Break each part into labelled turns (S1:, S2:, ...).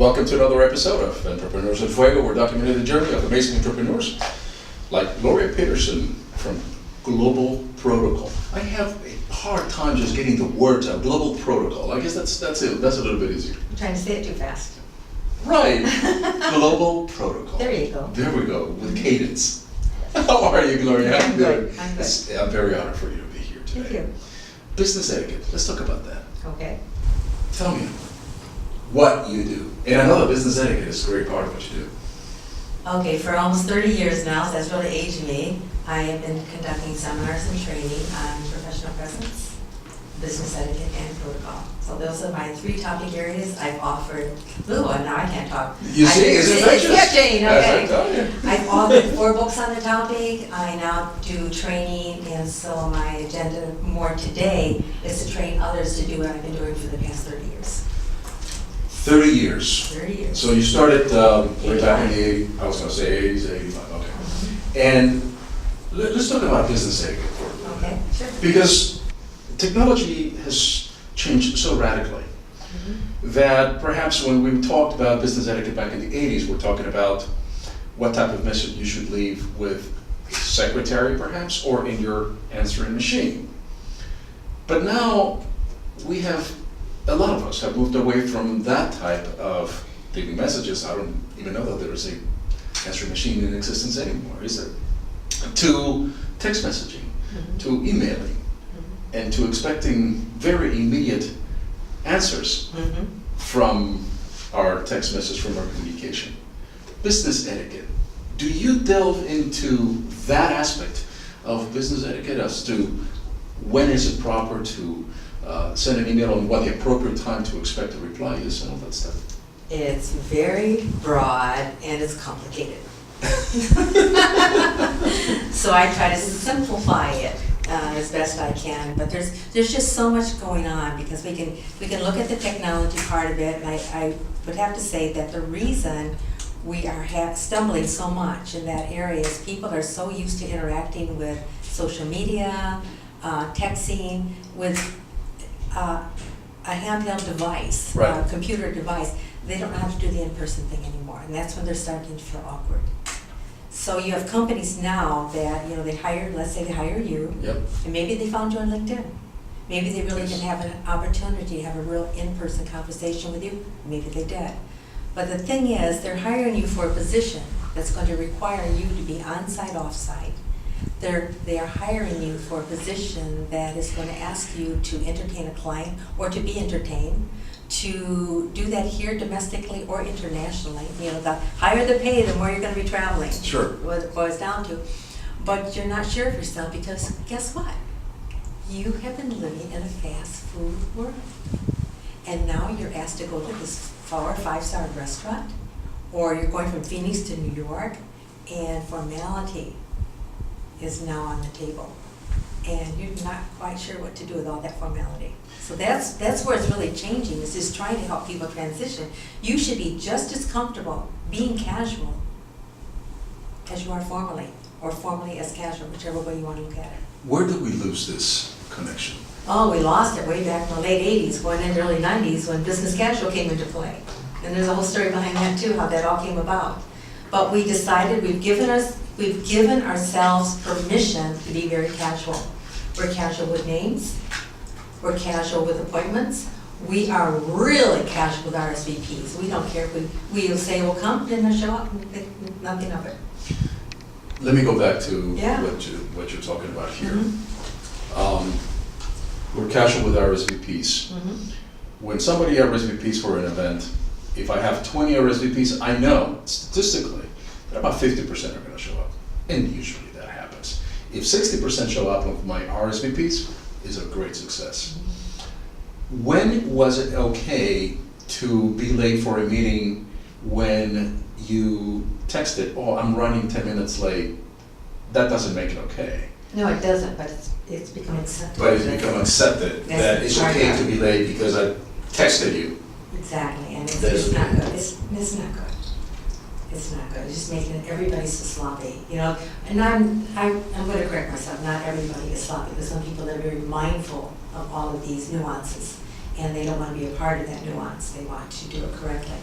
S1: Welcome to another episode of Entrepreneurs N Fuego. We're documenting the journey of amazing entrepreneurs like Gloria Petersen from Global Protocol. I have a hard time just getting the words out. Global Protocol. I guess that's it. That's a little bit easier.
S2: I'm trying to say it too fast.
S1: Right. Global Protocol.
S2: There you go.
S1: There we go. With cadence. How are you, Gloria?
S2: I'm good. I'm good.
S1: I'm very honored for you to be here today.
S2: Thank you.
S1: Business etiquette. Let's talk about that.
S2: Okay.
S1: Tell me what you do. And I know that business etiquette is a great part of what you do.
S2: Okay, for almost 30 years now, so that's really aged me. I have been conducting seminars and training on professional presence, business etiquette, and protocol. So those are my three topic areas I've offered. Ooh, now I can't talk.
S1: You see, it's infectious.
S2: Yeah, Jane, okay.
S1: As I tell you.
S2: I've authored 4 books on the topic. I now do training, and so my agenda more today is to train others to do what I've been doing for the past 30 years.
S1: 30 years.
S2: 30 years.
S1: So you started way back in the 80s, I was going to say 80s, 85, okay. And let's talk about business etiquette for a little bit.
S2: Okay, sure.
S1: Because technology has changed so radically that perhaps when we talked about business etiquette back in the 80s, we're talking about what type of message you should leave with a secretary perhaps, or in your answering machine. But now we have, a lot of us have moved away from that type of leaving messages. I don't even know that there is a answering machine in existence anymore, is there? To text messaging, to emailing, and to expecting very immediate answers from our text message, from our communication. Business etiquette. Do you delve into that aspect of business etiquette as to when is it proper to send an email and what the appropriate time to expect a reply is and all that stuff?
S2: It's very broad and it's complicated. So I try to simplify it as best I can, but there's just so much going on because we can look at the technology part of it, and I would have to say that the reason we are stumbling so much in that area is people are so used to interacting with social media, texting, with a handheld device,
S1: right.
S2: Computer device. They don't know how to do the in-person thing anymore, and that's when they're starting to feel awkward. So you have companies now that, they hire, let's say they hire you,
S1: Yep.
S2: and maybe they found you on LinkedIn. Maybe they really didn't have an opportunity to have a real in-person conversation with you. Maybe they did. But the thing is, they're hiring you for a position that's going to require you to be on-site, off-site. They are hiring you for a position that is going to ask you to entertain a client or to be entertained, to do that here domestically or internationally. The higher the pay, the more you're going to be traveling.
S1: Sure.
S2: What it boils down to. But you're not sure of yourself because guess what? You have been living in a fast food world. And now you're asked to go to this 4 or 5-star restaurant, or you're going from Phoenix to New York, and formality is now on the table. And you're not quite sure what to do with all that formality. So that's where it's really changing, is just trying to help people transition. You should be just as comfortable being casual as you are formally, or formally as casual, whichever way you want to look at it.
S1: Where did we lose this connection?
S2: Oh, we lost it way back in the late 80s, going into early 90s, when business casual came into play. And there's a whole story behind that too, how that all came about. But we decided we've given ourselves permission to be very casual. We're casual with names. We're casual with appointments. We are really casual with RSVPs. We don't care if we'll say, well, come, then show up, nothing of it.
S1: Let me go back to
S2: Yeah.
S1: what you're talking about here. We're casual with RSVPs. When somebody RSVPs for an event, if I have 20 RSVPs, I know statistically that about 50% are going to show up. And usually that happens. If 60% show up of my RSVPs, is a great success. When was it okay to be late for a meeting when you texted, oh, I'm running 10 minutes late? That doesn't make it okay.
S2: No, it doesn't, but it's become accepted.
S1: But it's become accepted that it's okay to be late because I texted you.
S2: Exactly, and it's not good. It's not good. It's not good. It's just making everybody so sloppy, And I'm going to correct myself. Not everybody is sloppy. There's some people that are very mindful of all of these nuances, and they don't want to be a part of that nuance. They want to do it correctly.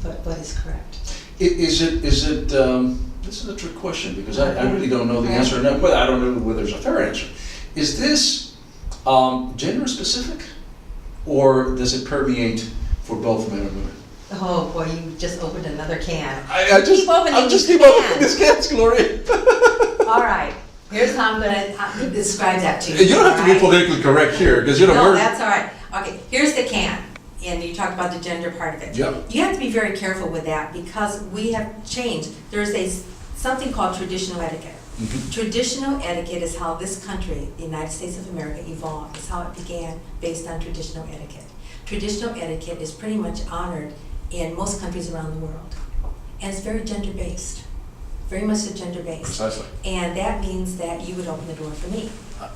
S2: what is correct.
S1: Is it, this is a trick question, because I really don't know the answer, but I don't know whether there's a fair answer. Is this gender specific, or does it permeate for both men and women?
S2: Oh, boy, you just opened another can.
S1: I just keep opening these cans, Gloria.
S2: All right, here's how I'm gonna describe that to you.
S1: You don't have to be politically correct here, because you know
S2: No,
S1: we're...
S2: that's all right. Okay, here's the can, and you talked about the gender part of it.
S1: Yep.
S2: You have to be very careful with that, because we have changed. There's something called traditional etiquette.
S1: Mhm.
S2: Traditional etiquette is how this country, the United States of America, evolved. It's how it began, based on traditional etiquette. Traditional etiquette is pretty much honored in most countries around the world. And it's very gender-based, very much gender-based.
S1: Precisely.
S2: And that means that you would open the door for me,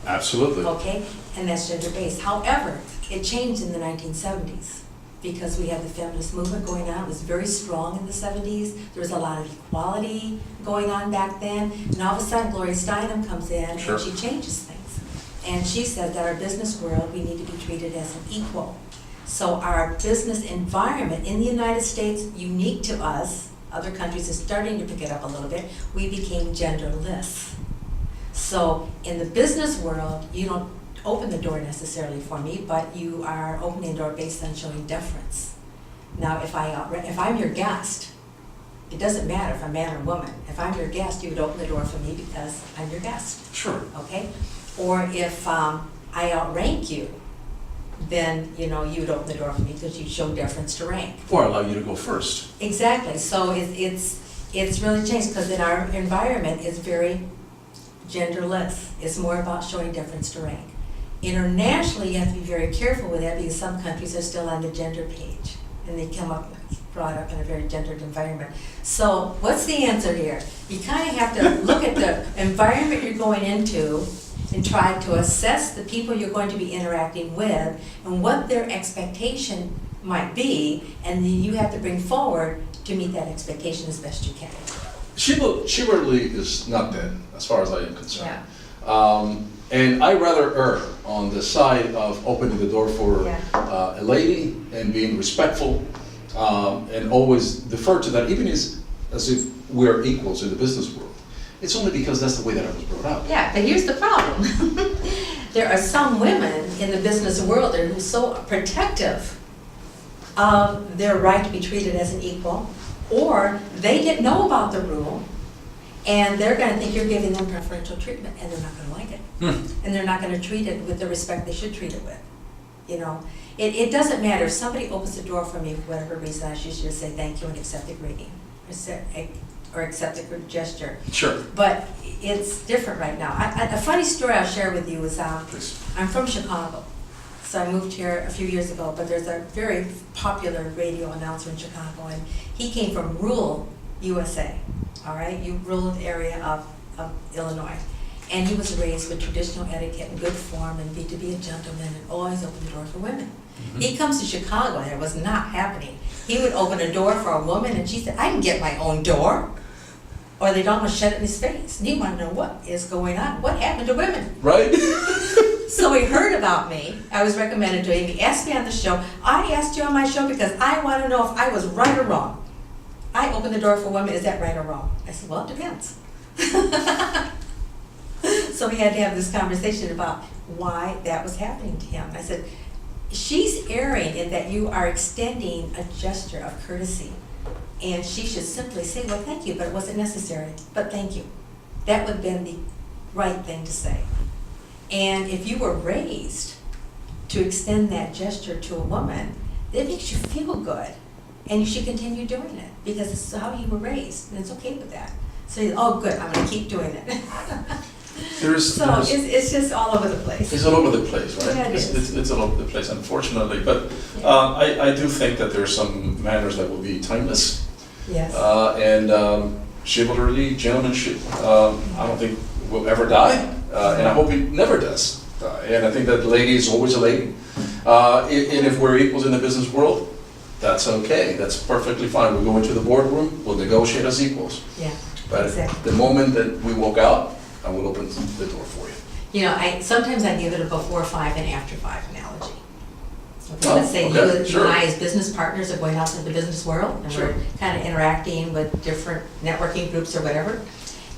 S1: Absolutely.
S2: okay? And that's gender-based. However, it changed in the 1970s because we had the feminist movement going on. It was very strong in the 70s. There was a lot of equality going on back then. And all of a sudden, Gloria Steinem comes in
S1: Sure.
S2: and she changes things. And she said that our business world, we need to be treated as an equal. So our business environment in the United States, unique to us, other countries are starting to pick it up a little bit, we became genderless. So in the business world, you don't open the door necessarily for me, but you are opening the door based on showing deference. Now, if I'm your guest, it doesn't matter if I'm man or woman. If I'm your guest, you would open the door for me because I'm your guest.
S1: Sure.
S2: Okay? Or if I outrank you, then you would open the door for me because you show deference to rank.
S1: Or allow you to go first.
S2: Exactly. So it's really changed because in our environment it's very genderless. It's more about showing deference to rank. Internationally, you have to be very careful with that because some countries are still on the gender page and they brought up in a very gendered environment. So what's the answer here? You kind of have to look at the environment you're going into and try to assess the people you're going to be interacting with and what their expectation might be, and then you have to bring forward to meet that expectation as best you can.
S1: Chivalry is not dead, as far as I am concerned. Yeah. And I rather err on the side of opening the door for a lady and being respectful and always defer to that, even as if we're equals in the business world. It's only because that's the way that I was brought up.
S2: Yeah, but here's the problem. There are some women in the business world that are so protective of their right to be treated as an equal, or they didn't know about the rule, and they're going to think you're giving them preferential treatment, and they're not going to like it. And they're not going to treat it with the respect they should treat it with. It doesn't matter. If somebody opens the door for me for whatever reason, I should just say thank you and accept the greeting, or accept a good gesture.
S1: Sure.
S2: But it's different right now. A funny story I'll share with you is
S1: Please.
S2: I'm from Chicago. So I moved here a few years ago, but there's a very popular radio announcer in Chicago, and he came from rural USA, all right, rural area of Illinois. And he was raised with traditional etiquette and good form and to be a gentleman and always open the door for women. Mm-hmm. He comes to Chicago and it was not happening. He would open a door for a woman and she said, I can get my own door. Or they'd almost shut it in his face. And he wanted to know what is going on. What happened to women?
S1: Right.
S2: So he heard about me. I was recommended to him. He asked me on the show. I asked you on my show because I want to know if I was right or wrong. I opened the door for women. Is that right or wrong? I said, well, it depends. So we had to have this conversation about why that was happening to him. I said, she's erring in that you are extending a gesture of courtesy. And she should simply say, well, thank you, but it wasn't necessary, but thank you. That would have been the right thing to say. And if you were raised to extend that gesture to a woman, it makes you feel good. And you should continue doing it because it's how you were raised, and it's okay with that. So, oh, good, I'm going to keep doing it. It's just all over the place.
S1: It's all over the place, right?
S2: Yeah, it is.
S1: It's all over the place, unfortunately. But I do think that there are some manners that will be timeless.
S2: Yes.
S1: And chivalry, gentlemanship, I don't think will ever die, and I hope it never does die. And I think that the lady is always a lady. And if we're equals in the business world, that's okay. That's perfectly fine. We'll go into the boardroom, we'll negotiate as equals.
S2: Yeah,
S1: but
S2: exactly.
S1: The moment that we walk out, I will open the door for you.
S2: Sometimes I give it a before 5 and after 5 analogy. Okay, let's say
S1: okay,
S2: you
S1: sure.
S2: and I as business partners are going out into the business world, and
S1: Sure.
S2: we're kind of interacting with different networking groups or whatever.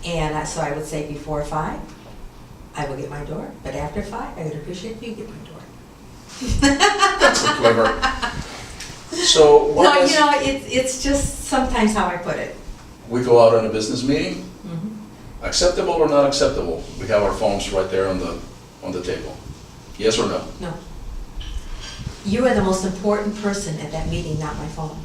S2: And so I would say before 5, I will get my door, but after 5, I would appreciate if you get my door.
S1: That's so clever. So what
S2: No,
S1: was,
S2: you know, it's just sometimes how I put it.
S1: we go out on a business meeting,
S2: Mhm.
S1: acceptable or not acceptable? We have our phones right there on the table. Yes or no?
S2: No. You are the most important person at that meeting, not my phone.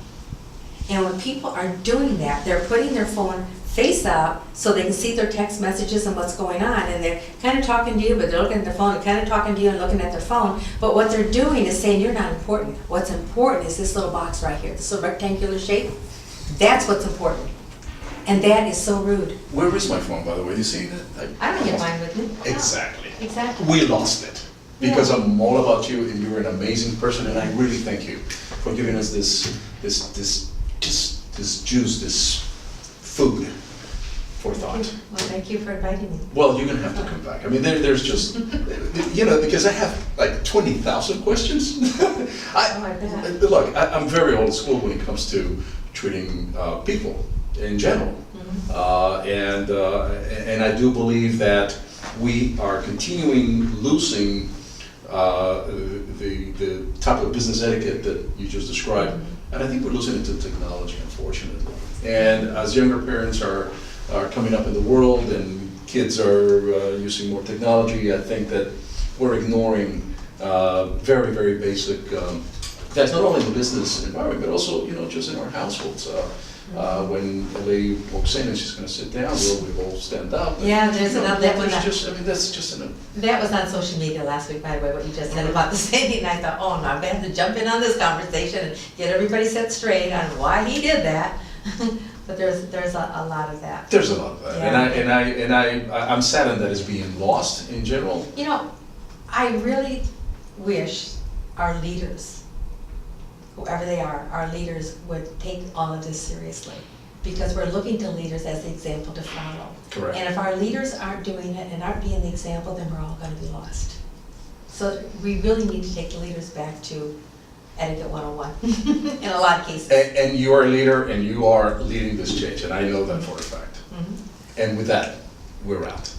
S2: And when people are doing that, they're putting their phone face up so they can see their text messages and what's going on, and they're kind of talking to you, but they're looking at their phone, kind of talking to you and looking at their phone, but what they're doing is saying you're not important. What's important is this little box right here, this little rectangular shape. That's what's important. And that is so rude.
S1: Where is my phone, by the way? You see that?
S2: I don't get mine with me. No.
S1: Exactly.
S2: Exactly.
S1: We lost it because
S2: Yeah.
S1: I'm all about you, and you're an amazing person, and I really thank you for giving us this juice, this food for thought.
S2: Well, thank you for inviting me.
S1: Well, you're gonna have to come back. I mean, there's just, because I have like 20,000 questions.
S2: I bet.
S1: Look, I'm very old school when it comes to treating people in general. And I do believe that we are continuing losing the type of business etiquette that you just described. And I think we're losing it to technology, unfortunately. And as younger parents are coming up in the world and kids are using more technology, I think that we're ignoring very, very basic, that's not only in the business environment, but also, just in our households. When a lady walks in and she's gonna sit down, we all stand up.
S2: Yeah, there's another, that one.
S1: That's just
S2: That was on social media last week, by the way, what you just said about the singing. I thought, oh no, I'm gonna have to jump in on this conversation and get everybody set straight on why he did that. But there's a lot of that.
S1: There's a lot of that,
S2: Yeah.
S1: I'm saddened that it's being lost in general.
S2: I really wish our leaders, whoever they are, our leaders would take all of this seriously. Because we're looking to leaders as the example to follow.
S1: Correct.
S2: And if our leaders aren't doing it and aren't being the example, then we're all gonna be lost. So we really need to take the leaders back to Etiquette 101 in a lot of cases.
S1: And you are a leader, and you are leading this change, and I know that for a fact.
S2: Mhm.
S1: And with that, we're out.